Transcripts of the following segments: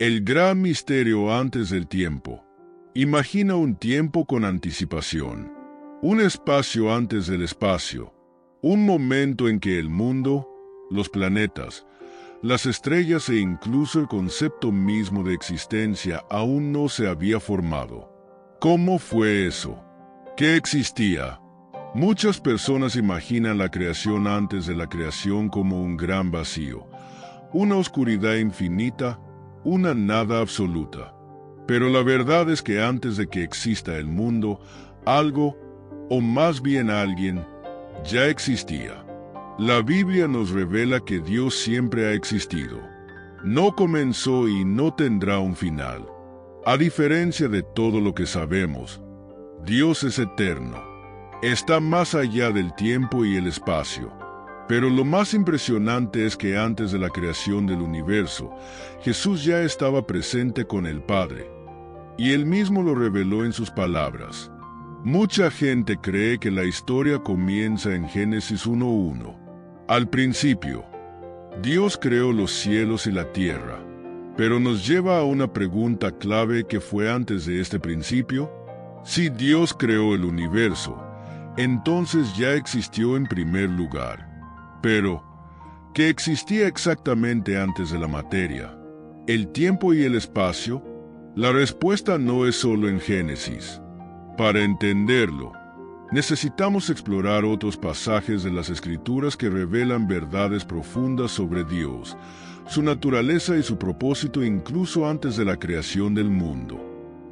El gran misterio antes del tiempo. Imagina un tiempo con anticipación, un espacio antes del espacio, un momento en que el mundo, los planetas, las estrellas e incluso el concepto mismo de existencia aún no se había formado. ¿Cómo fue eso? ¿Qué existía? Muchas personas imaginan la creación antes de la creación como un gran vacío, una oscuridad infinita, una nada absoluta. Pero la verdad es que antes de que exista el mundo, algo, o más bien alguien, ya existía. La Biblia nos revela que Dios siempre ha existido. No comenzó y no tendrá un final. A diferencia de todo lo que sabemos, Dios es eterno. Está más allá del tiempo y el espacio. Pero lo más impresionante es que antes de la creación del universo, Jesús ya estaba presente con el Padre. Y Él mismo lo reveló en sus palabras. Mucha gente cree que la historia comienza en Génesis 1:1. Al principio, Dios creó los cielos y la tierra. Pero nos lleva a una pregunta clave que fue antes de este principio. Si Dios creó el universo, entonces ya existió en primer lugar. Pero, ¿qué existía exactamente antes de la materia? ¿El tiempo y el espacio? La respuesta no es solo en Génesis. Para entenderlo, necesitamos explorar otros pasajes de las Escrituras que revelan verdades profundas sobre Dios, su naturaleza y su propósito incluso antes de la creación del mundo.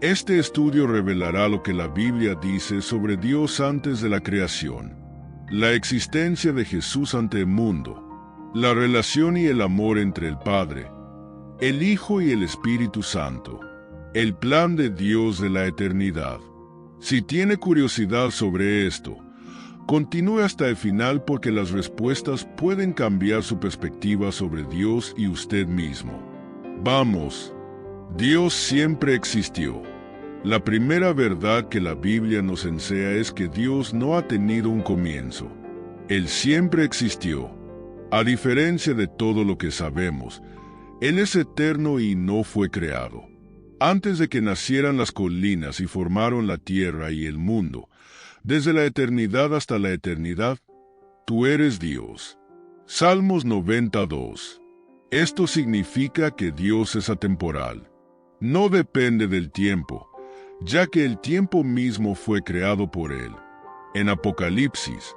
Este estudio revelará lo que la Biblia dice sobre Dios antes de la creación, la existencia de Jesús ante el mundo, la relación y el amor entre el Padre, el Hijo y el Espíritu Santo, el plan de Dios de la eternidad. Si tiene curiosidad sobre esto, continúe hasta el final porque las respuestas pueden cambiar su perspectiva sobre Dios y usted mismo. Vamos, Dios siempre existió. La primera verdad que la Biblia nos enseña es que Dios no ha tenido un comienzo. Él siempre existió. A diferencia de todo lo que sabemos, Él es eterno y no fue creado. Antes de que nacieran las colinas y formaron la tierra y el mundo, desde la eternidad hasta la eternidad, tú eres Dios. Salmos 92. Esto significa que Dios es atemporal. No depende del tiempo, ya que el tiempo mismo fue creado por Él. En Apocalipsis,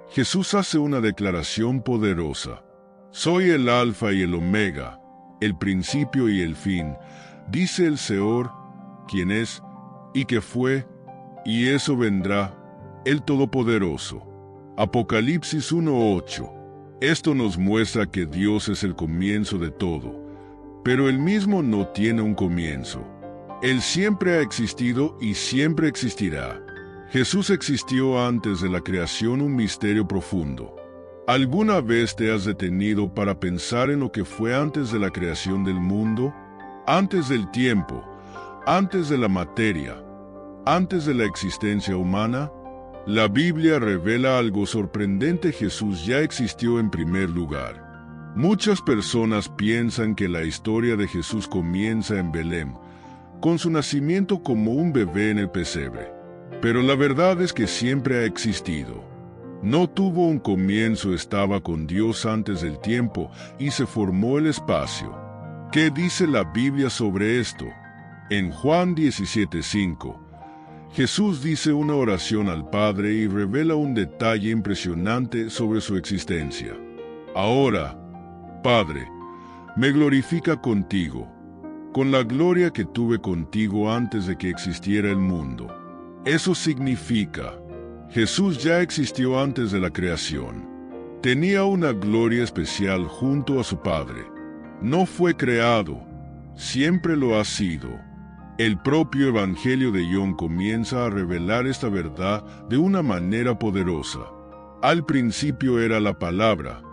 Jesús hace una declaración poderosa. Soy el Alfa y el Omega, el principio y el fin, dice el Señor, quien es, y que fue, y eso vendrá, el Todopoderoso. Apocalipsis 1:8. Esto nos muestra que Dios es el comienzo de todo, pero Él mismo no tiene un comienzo. Él siempre ha existido y siempre existirá. Jesús existió antes de la creación, un misterio profundo. ¿Alguna vez te has detenido para pensar en lo que fue antes de la creación del mundo? Antes del tiempo, antes de la materia, antes de la existencia humana? La Biblia revela algo sorprendente: Jesús ya existió en primer lugar. Muchas personas piensan que la historia de Jesús comienza en Belén, con su nacimiento como un bebé en el pesebre. Pero la verdad es que siempre ha existido. No tuvo un comienzo, estaba con Dios antes del tiempo y se formó el espacio. ¿Qué dice la Biblia sobre esto? En Juan 17:5, Jesús dice una oración al Padre y revela un detalle impresionante sobre su existencia. Ahora, Padre, me glorifica contigo, con la gloria que tuve contigo antes de que existiera el mundo. Eso significa, Jesús ya existió antes de la creación. Tenía una gloria especial junto a su Padre. No fue creado, siempre lo ha sido. El propio Evangelio de John comienza a revelar esta verdad de una manera poderosa. Al principio era la Palabra,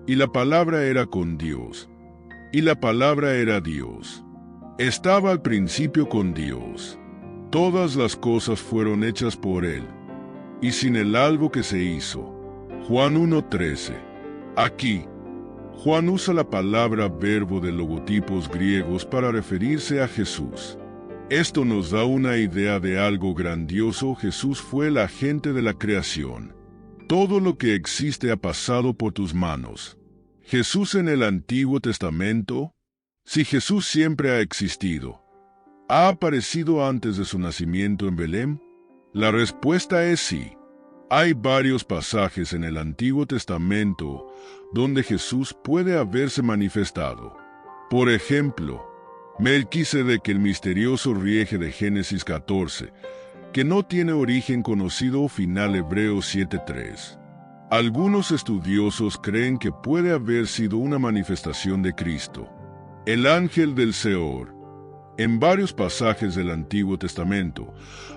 y la Palabra era con Dios, y la Palabra era Dios. Estaba al principio con Dios. Todas las cosas fueron hechas por Él, y sin Él algo que se hizo. Juan 1:13. Aquí, Juan usa la palabra verbo de logotipos griegos para referirse a Jesús. Esto nos da una idea de algo grandioso. Jesús fue el agente de la creación. Todo lo que existe ha pasado por tus manos. Jesús en el Antiguo Testamento. Si Jesús siempre ha existido, ¿ha aparecido antes de su nacimiento en Belén? La respuesta es sí. Hay varios pasajes en el Antiguo Testamento donde Jesús puede haberse manifestado. Por ejemplo, Melquisedec, el misterioso rige de Génesis 14, que no tiene origen conocido, final Hebreos 7:3. Algunos estudiosos creen que puede haber sido una manifestación de Cristo. El ángel del Seor. En varios pasajes del Antiguo Testamento,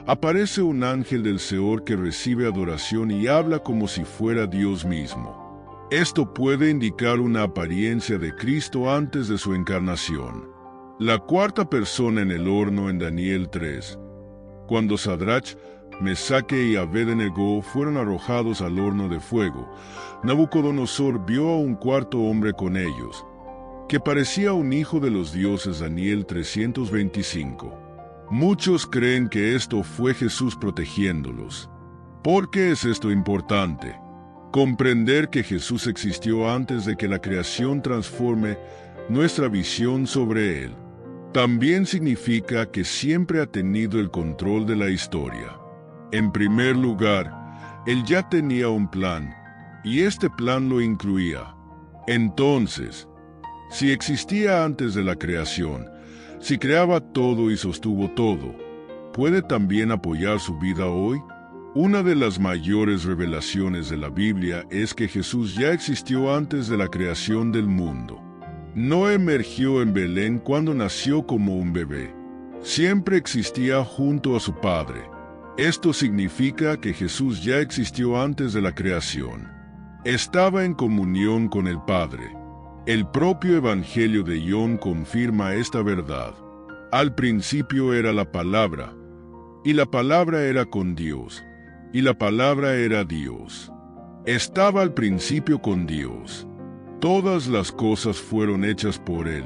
aparece un ángel del Seor que recibe adoración y habla como si fuera Dios mismo. Esto puede indicar una apariencia de Cristo antes de su encarnación. La cuarta persona en el horno en Daniel 3. Cuando Sadrach, Mesaque y Abed-Nego fueron arrojados al horno de fuego, Nabucodonosor vio a un cuarto hombre con ellos, que parecía un hijo de los dioses. Daniel 325. Muchos creen que esto fue Jesús protegiéndolos. ¿Por qué es esto importante? Comprender que Jesús existió antes de que la creación transforme nuestra visión sobre Él. También significa que siempre ha tenido el control de la historia. En primer lugar, Él ya tenía un plan, y este plan lo incluía. Entonces, si existía antes de la creación, si creaba todo y sostuvo todo, ¿puede también apoyar su vida hoy? Una de las mayores revelaciones de la Biblia es que Jesús ya existió antes de la creación del mundo. No emergió en Belén cuando nació como un bebé. Siempre existía junto a su Padre. Esto significa que Jesús ya existió antes de la creación. Estaba en comunión con el Padre. El propio Evangelio de John confirma esta verdad. Al principio era la palabra, y la palabra era con Dios, y la palabra era Dios. Estaba al principio con Dios. Todas las cosas fueron hechas por Él,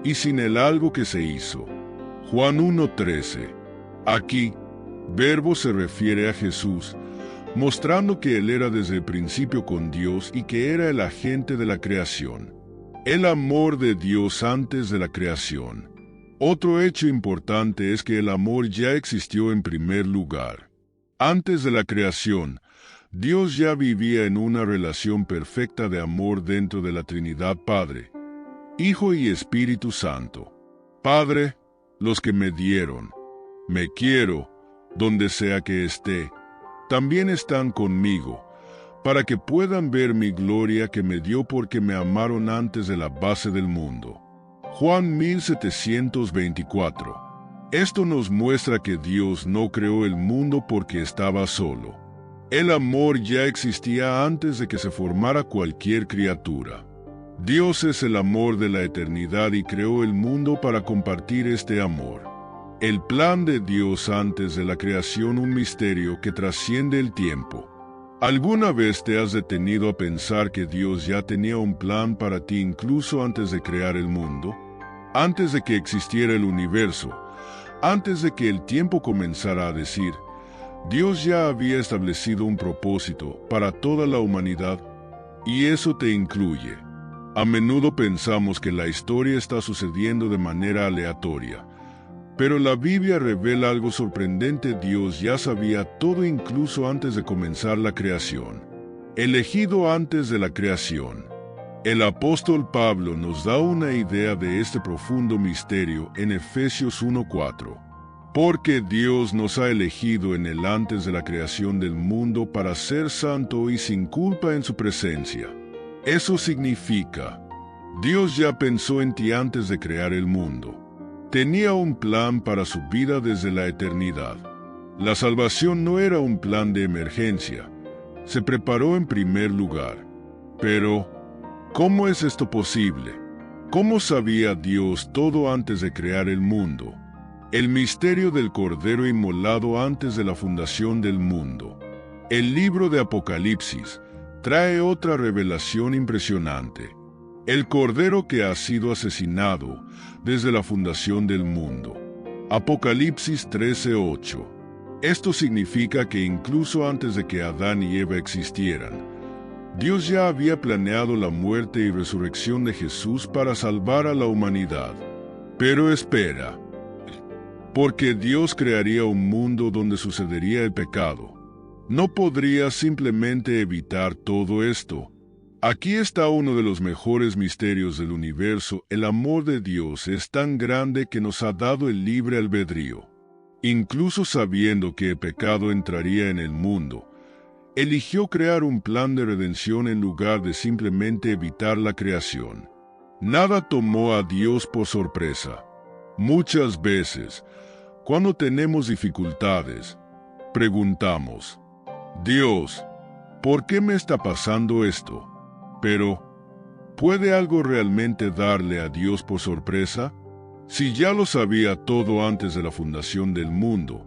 y sin Él algo que se hizo. Juan 1:13. Aquí, verbo se refiere a Jesús, mostrando que Él era desde el principio con Dios y que era el agente de la creación. El amor de Dios antes de la creación. Otro hecho importante es que el amor ya existió en primer lugar. Antes de la creación, Dios ya vivía en una relación perfecta de amor dentro de la Trinidad Padre, Hijo y Espíritu Santo. Padre, los que me dieron, me quiero, donde sea que esté, también están conmigo, para que puedan ver mi gloria que me dio porque me amaron antes de la base del mundo. Juan 1724. Esto nos muestra que Dios no creó el mundo porque estaba solo. El amor ya existía antes de que se formara cualquier criatura. Dios es el amor de la eternidad y creó el mundo para compartir este amor. El plan de Dios antes de la creación, un misterio que trasciende el tiempo. ¿Alguna vez te has detenido a pensar que Dios ya tenía un plan para ti incluso antes de crear el mundo? Antes de que existiera el universo, antes de que el tiempo comenzara a decir, Dios ya había establecido un propósito para toda la humanidad, y eso te incluye. A menudo pensamos que la historia está sucediendo de manera aleatoria, pero la Biblia revela algo sorprendente. Dios ya sabía todo incluso antes de comenzar la creación. Elegido antes de la creación. El apóstol Pablo nos da una idea de este profundo misterio en Efesios 1:4. Porque Dios nos ha elegido en Él antes de la creación del mundo para ser santo y sin culpa en su presencia. Eso significa, Dios ya pensó en ti antes de crear el mundo. Tenía un plan para su vida desde la eternidad. La salvación no era un plan de emergencia. Se preparó en primer lugar. Pero, ¿cómo es esto posible? ¿Cómo sabía Dios todo antes de crear el mundo? El misterio del Cordero inmolado antes de la fundación del mundo. El libro de Apocalipsis trae otra revelación impresionante. el Cordero que ha sido asesinado desde la fundación del mundo. Apocalipsis 13:8. Esto significa que incluso antes de que Adán y Eva existieran, Dios ya había planeado la muerte y resurrección de Jesús para salvar a la humanidad. Pero espera, porque Dios crearía un mundo donde sucedería el pecado. No podría simplemente evitar todo esto. Aquí está uno de los mejores misterios del universo. El amor de Dios es tan grande que nos ha dado el libre albedrío. Incluso sabiendo que el pecado entraría en el mundo, eligió crear un plan de redención en lugar de simplemente evitar la creación. Nada tomó a Dios por sorpresa. Muchas veces, cuando tenemos dificultades, preguntamos, Dios, ¿por qué me está pasando esto? Pero, ¿puede algo realmente darle a Dios por sorpresa? Si ya lo sabía todo antes de la fundación del mundo,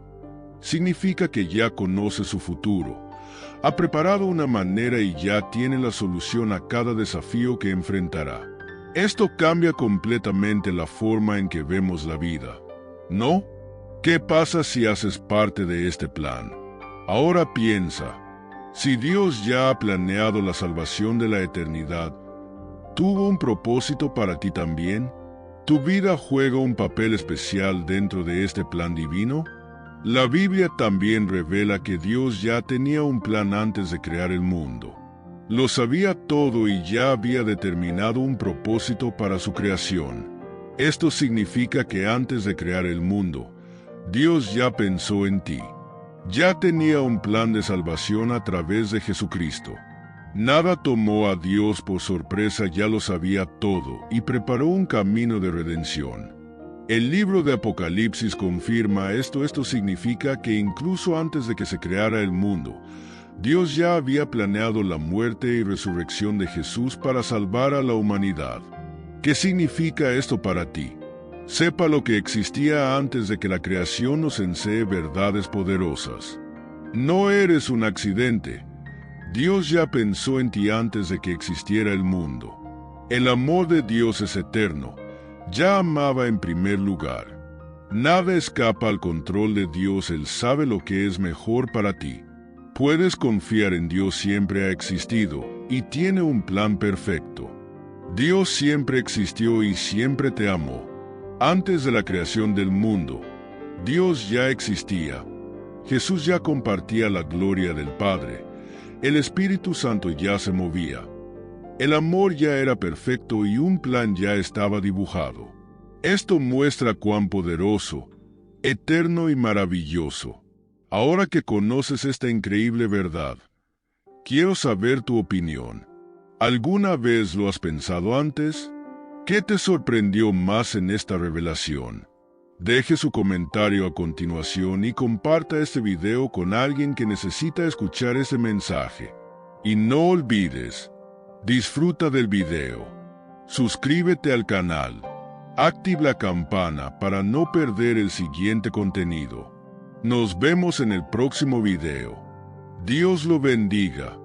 significa que ya conoce su futuro, ha preparado una manera y ya tiene la solución a cada desafío que enfrentará. Esto cambia completamente la forma en que vemos la vida, ¿no? ¿Qué pasa si haces parte de este plan? Ahora piensa, si Dios ya ha planeado la salvación de la eternidad, ¿tuvo un propósito para ti también? ¿Tu vida juega un papel especial dentro de este plan divino? La Biblia también revela que Dios ya tenía un plan antes de crear el mundo. Lo sabía todo y ya había determinado un propósito para su creación. Esto significa que antes de crear el mundo, Dios ya pensó en ti. Ya tenía un plan de salvación a través de Jesucristo. Nada tomó a Dios por sorpresa, ya lo sabía todo y preparó un camino de redención. El libro de Apocalipsis confirma esto. Esto significa que incluso antes de que se creara el mundo, Dios ya había planeado la muerte y resurrección de Jesús para salvar a la humanidad. ¿Qué significa esto para ti? Sepa lo que existía antes de que la creación nos enseñe verdades poderosas. No eres un accidente. Dios ya pensó en ti antes de que existiera el mundo. El amor de Dios es eterno. Ya amaba en primer lugar. Nada escapa al control de Dios. Él sabe lo que es mejor para ti. Puedes confiar en Dios. Siempre ha existido y tiene un plan perfecto. Dios siempre existió y siempre te amó. Antes de la creación del mundo, Dios ya existía. Jesús ya compartía la gloria del Padre. El Espíritu Santo ya se movía. El amor ya era perfecto y un plan ya estaba dibujado. Esto muestra cuán poderoso, eterno y maravilloso. Ahora que conoces esta increíble verdad, quiero saber tu opinión. ¿Alguna vez lo has pensado antes? ¿Qué te sorprendió más en esta revelación? Deje su comentario a continuación y comparta este video con alguien que necesita escuchar ese mensaje. Y no olvides, disfruta del video. Suscríbete al canal. Activa la campana para no perder el siguiente contenido. Nos vemos en el próximo video. Dios lo bendiga.